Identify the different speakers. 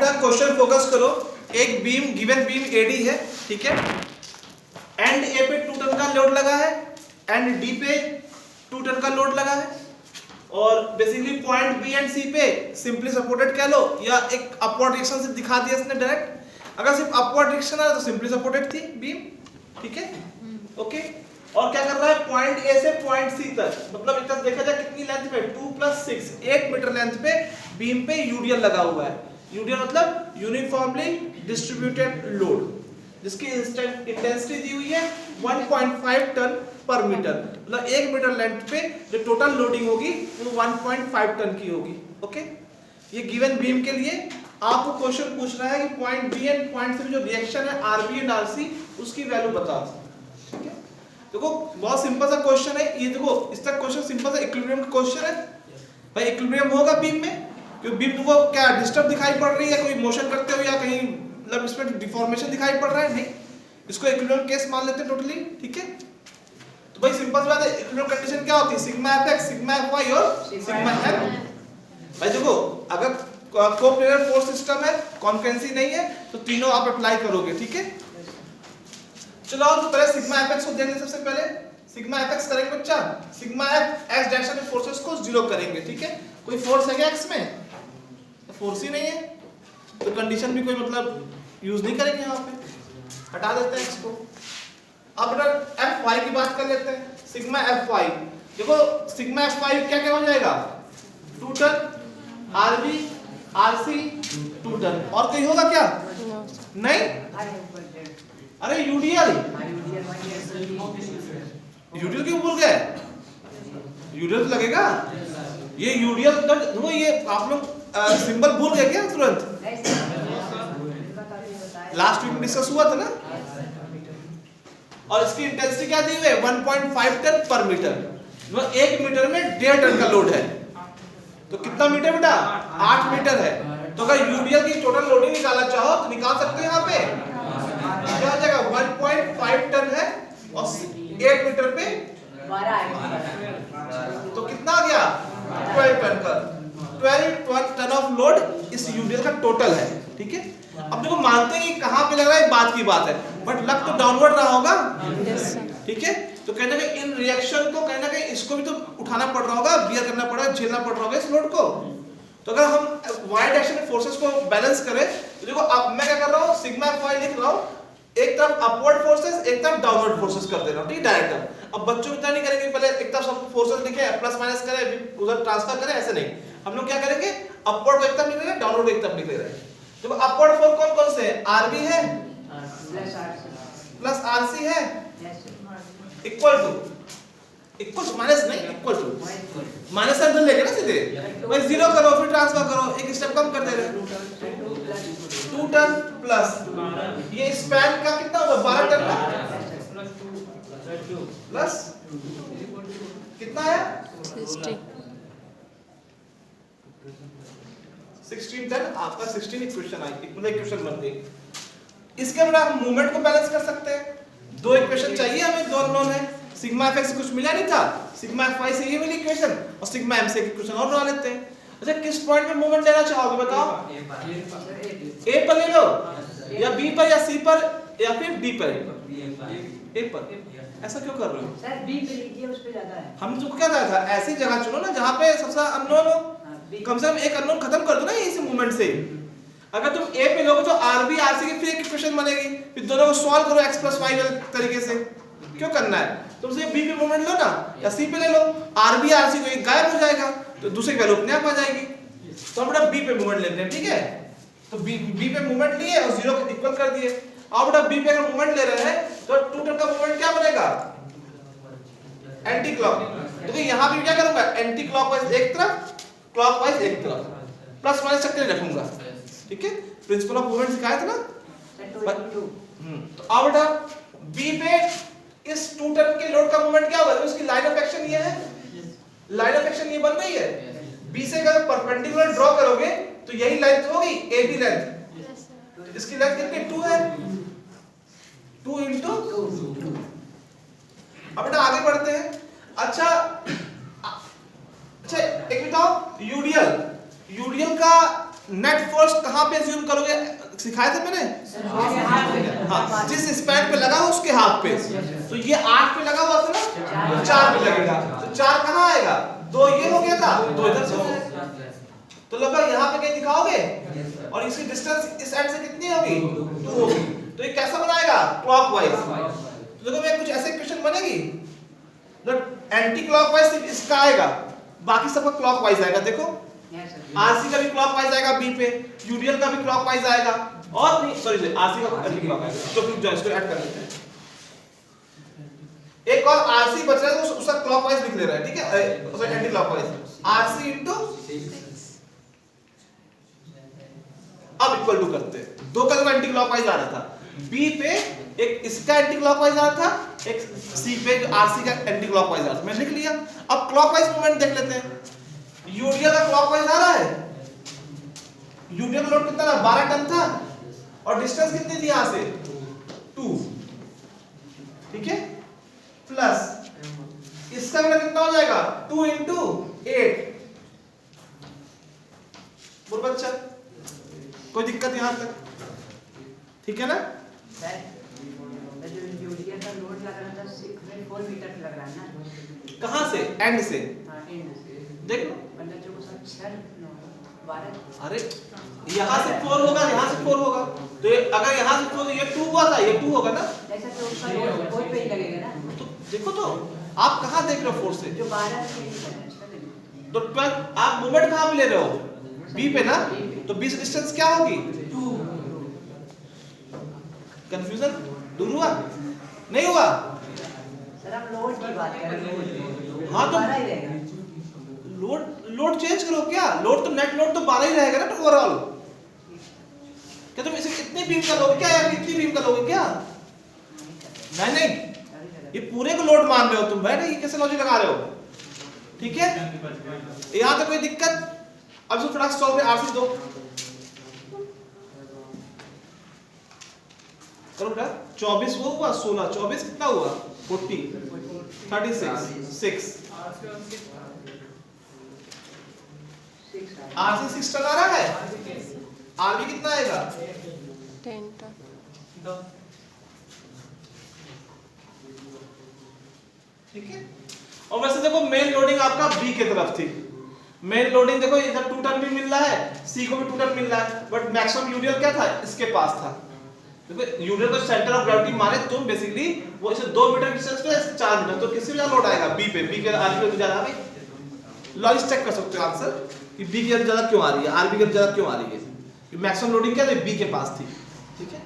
Speaker 1: बेटा question focus करो। एक बीम गिवन बीम एडी है, ठीक है, एंड ए पे 2 टन का लोड लगा है, एंड डी पे 2 टन का लोड लगा है, और बेसिकली पॉइंट बी एंड सी पे सिंपली सपोर्टेड कह लो, या एक अपवर्ड डायरेक्शन से दिखा दिया इसने डायरेक्ट। अगर सिर्फ अपवर्ड डायरेक्शन है तो सिंपली सपोर्टेड थी बीम, ठीक है, ओके। और क्या कर रहा है, पॉइंट ए से पॉइंट सी तक, मतलब एक तरह देखा जाए कितनी लेंथ पे 2 + 6 8 मीटर लेंथ पे बीम पे यूडीएल लगा हुआ है। यूडीएल मतलब यूनिफॉर्मली डिस्ट्रीब्यूटेड लोड, जिसकी इंटेंसिटी दी हुई है 1.5 टन पर मीटर, मतलब 1 मीटर लेंथ पे जो टोटल लोडिंग होगी वो 1.5 टन की होगी, ओके। ये गिवन बीम के लिए आपको क्वेश्चन पूछ रहा है कि point B and point C में जो रिएक्शन है आरबी एंड आरसी उसकी वैल्यू बताओ, ठीक है। देखो बहुत सिंपल सा क्वेश्चन है ये, देखो इसका क्वेश्चन सिंपल सा इक्विलिब्रियम का क्वेश्चन है। भाई इक्विलिब्रियम होगा बीम में, क्योंकि बीम को क्या डिस्टर्ब दिखाई पड़ रही है, कोई मोशन करते हो या कहीं मतलब इसमें डिफॉर्मेशन दिखाई पड़ रहा है, नहीं, इसको इक्विलिब्रियम केस मान लेते हैं टोटली, ठीक है। तो भाई सिंपल सी बात है, इक्विलिब्रियम कंडीशन क्या होती है, सिग्मा एफएक्स, सिग्मा एफवाई और सिग्मा एफ। भाई देखो अगर कोप्लेनर फोर्स सिस्टम है, कॉन्करेंसी नहीं है, तो तीनों आप अप्लाई करोगे, ठीक है। चलो तो पहले सिग्मा एफएक्स को देख लें। सबसे पहले सिग्मा एफएक्स करेंगे बच्चा, सिग्मा एफ एक्स डायरेक्शन में फोर्सेस को 0 करेंगे, ठीक है। कोई फोर्स है क्या एक्स में, तो फोर्स ही नहीं है, तो कंडीशन भी कोई मतलब यूज नहीं करेंगे यहाँ पे, हटा देते हैं एक्स को। अब बेटा एफ वाई की बात कर लेते हैं, सिग्मा एफ वाई। देखो सिग्मा एफ वाई क्या क्या हो जाएगा, 2 टन आरबी आरसी 2 टन, और कोई होगा क्या, नहीं। अरे यूडीएल, यूडीएल क्यों भूल गए, यूडीएल तो लगेगा, ये यूडीएल देखो, ये आप लोग सिंबल भूल गए क्या तुरंत, लास्ट वीक डिस्कस हुआ था ना। और इसकी इंटेंसिटी क्या दी हुई है, 1.5 टन पर मीटर, मतलब 1 मीटर में 1.5 टन का लोड है, तो कितना मीटर बेटा, 8 मीटर है। तो अगर यूडीएल की टोटल लोडिंग निकालना चाहो तो निकाल सकते हो यहाँ पे, क्या हो जाएगा, 1.5 टन है और 8 मीटर पे 12, तो कितना आ गया, 12 टन का, 12 टन ऑफ लोड इस यूडीएल का टोटल है, ठीक है। अब देखो मानते हैं कि कहां पे लग रहा है, बात की बात है, बट लग तो डाउनवर्ड रहा होगा, ठीक है। तो कहना कि इन रिएक्शन को कहना कि इसको भी तो उठाना पड़ रहा होगा, बियर करना पड़ रहा है, झेलना पड़ रहा होगा इस लोड को। तो अगर हम वाई डायरेक्शन में फोर्सेस को बैलेंस करें तो देखो अब मैं क्या कर रहा हूं, सिग्मा एफ लिख रहा हूं, एक तरफ अपवर्ड फोर्सेस एक तरफ डाउनवर्ड फोर्सेस कर दे रहा हूं, ठीक है, डायरेक्ट। अब बच्चों इतना नहीं करेंगे, पहले एक तरफ सब फोर्सेस लिखे प्लस माइनस करें उधर ट्रांसफर करें, ऐसे नहीं। हम लोग क्या करेंगे, अपवर्ड को एक तरफ लिख रहे हैं, डाउनवर्ड को एक तरफ लिख रहे हैं। देखो अपवर्ड फोर्स कौन कौन से है, आरबी है प्लस आरसी है, इक्वल टू माइनस नहीं, इक्वल टू माइनस साइन लेके ना सीधे, भाई 0 करो फिर ट्रांसफर करो, एक स्टेप कम कर दे रहे हैं, 2 टन प्लस ये स्पैन का कितना होगा, 12 टन का प्लस कितना है 16 टन, आपका 16 इक्वेशन आई, मतलब इक्वेशन बन गई। इसके बाद हम मूवमेंट को बैलेंस कर सकते हैं, 2 इक्वेशन चाहिए हमें, 2 अननोन है, सिग्मा एफ एक्स से कुछ मिला नहीं था, सिग्मा एफ वाई से ये मिली इक्वेशन, और सिग्मा एम से इक्वेशन और बना लेते हैं। अच्छा किस पॉइंट पे मूवमेंट लेना चाहोगे बताओ, ए पर ले लो या बी पर या सी पर या फिर डी पर, ए पर। ऐसा क्यों कर रहे हो
Speaker 2: सर, बी पे लीजिए, उस पे ज्यादा है।
Speaker 1: हम तुमको क्या कहा था, ऐसी जगह चुनो ना जहां पे सबसे अननोन हो, कम से कम एक अननोन खत्म कर दो ना इसी मूवमेंट से। अगर तुम ए पे लोगे तो आरबी आरसी की फिर एक इक्वेशन बनेगी, फिर दोनों को सॉल्व करो x + y तरीके से, क्यों करना है, तुम सिर्फ बी पे मूवमेंट लो ना या सी पे ले लो, आरबी आरसी को एक गायब हो जाएगा, तो दूसरे की वैल्यू अपने आप आ जाएगी। तो हम बेटा बी पे मूवमेंट लेते हैं, ठीक है। तो बी पे मूवमेंट लिए और 0 को इक्वल कर दिए। अब बेटा बी पे अगर मूवमेंट ले रहे हैं तो 2 टन का मूवमेंट क्या बनेगा, एंटी क्लॉक। देखो यहाँ पे क्या करूंगा, एंटी क्लॉकवाइज एक तरफ, क्लॉकवाइज एक तरफ, प्लस माइनस चक्कर रखूंगा, ठीक है। प्रिंसिपल ऑफ मूवमेंट सिखाया था ना। तो अब बेटा बी पे इस 2 टन के लोड का मूवमेंट क्या होगा, उसकी लाइन ऑफ एक्शन ये है, लाइन ऑफ एक्शन ये बन रही है, बी से अगर परपेंडिकुलर ड्रॉ करोगे तो यही लेंथ होगी, ए बी लेंथ, इसकी लेंथ कितनी 2 है, 2 * 2। अब बेटा आगे बढ़ते हैं। अच्छा एक बताओ, यूडीएल का नेट फोर्स कहां पे अज्यूम करोगे, सिखाया था मैंने, हाँ जिस स्पैन पे लगा हो उसके हाफ पे। तो ये 8 पे लगा हुआ था ना, 4 पे लगेगा, तो 4 कहां आएगा, 2 ये हो गया था, 2 इधर से हो गया, तो लगभग यहाँ पे कहीं दिखाओगे, और इसकी डिस्टेंस इस एंड से कितनी होगी, 2 होगी। तो ये कैसा बनाएगा, क्लॉकवाइज। तो देखो मैं कुछ ऐसे क्वेश्चन बनेगी, एंटी क्लॉकवाइज सिर्फ इसका आएगा, बाकी सबका क्लॉकवाइज आएगा। देखो आरसी का भी क्लॉकवाइज आएगा बी पे, यूडीएल का भी क्लॉकवाइज आएगा, और नहीं सॉरी आरसी का एंटी क्लॉकवाइज, तो फिर जो इसको ऐड कर लेते हैं। एक और आरसी बच रहा है तो उसका क्लॉकवाइज लिख ले रहा है, ठीक है, उसका एंटी क्लॉकवाइज आरसी इनटू, अब इक्वल टू करते हैं, दो का एंटी क्लॉकवाइज आ रहा था, बी पे एक इसका एंटी क्लॉकवाइज आ रहा था, एक सी पे आरसी का एंटी क्लॉकवाइज आ रहा था, मैंने लिख लिया। अब क्लॉकवाइज मूवमेंट देख लेते हैं, यूडीएल का क्लॉकवाइज आ रहा है, यूडीएल का लोड कितना था, 12 टन था, और डिस्टेंस कितनी थी यहां से, 2, ठीक है, प्लस इसका मतलब कितना हो जाएगा, 2 into 8। बोल बच्चा कोई दिक्कत यहां तक, ठीक है ना।
Speaker 2: जो यूडीएल का लोड लग रहा था 4 मीटर लग रहा है ना,
Speaker 1: कहां से, एंड से,
Speaker 2: हां एंड से
Speaker 1: देख लो,
Speaker 2: मतलब जो सब 12,
Speaker 1: अरे यहां से 4 होगा, यहां से 4 होगा, तो ये अगर यहां से 4 ये 2 हुआ था, ये 2 होगा ना,
Speaker 2: ऐसा तो उसका लोड पे ही लगेगा ना।
Speaker 1: तो देखो तो आप कहां देख रहे हो फोर्स से,
Speaker 2: जो 12 से ही है,
Speaker 1: तो 12 आप मोमेंट कहां पे ले रहे हो, बी पे ना, तो बी से डिस्टेंस क्या होगी, 2। कंफ्यूजन दूर हुआ, नहीं हुआ,
Speaker 2: सर हम लोड की बात कर रहे हैं,
Speaker 1: हाँ तो
Speaker 2: 12 ही रहेगा।
Speaker 1: लोड चेंज करो क्या, लोड तो नेट लोड तो 12 ही रहेगा ना ओवरऑल। क्या तुम इसे इतनी बीम का लोगे क्या, या इतनी बीम का लोगे क्या, नहीं ये पूरे को लोड मान रहे हो तुम भाई, ये कैसे लॉजिक लगा रहे हो, ठीक है, यहां तक कोई दिक्कत। अब इसको थोड़ा सॉल्व में आरसी दो करो बेटा, 24 वो हुआ, 16 24 कितना हुआ, 40 36 6 आरसी 6 टन आ रहा है, आरबी कितना आएगा,
Speaker 3: 10 टन,
Speaker 1: ठीक है। और वैसे देखो मेन लोडिंग आपका बी की तरफ थी, मेन लोडिंग देखो इधर 2 टन भी मिल रहा है, सी को भी 2 टन मिल रहा है, बट मैक्सिमम यूडीएल क्या था, इसके पास था। देखो यूडीएल का सेंटर ऑफ ग्रेविटी माने तुम बेसिकली वो इसे 2 मीटर डिस्टेंस पे, इससे 4 मीटर, तो किससे ज्यादा लोड आएगा, बी पे, बी के आरबी पे ज्यादा आ रही, लॉजिक चेक कर सकते हो आंसर कि बी की ज्यादा क्यों आ रही है, आरबी की ज्यादा क्यों आ रही है, मैक्सिमम लोडिंग क्या थी, बी के पास थी, ठीक है।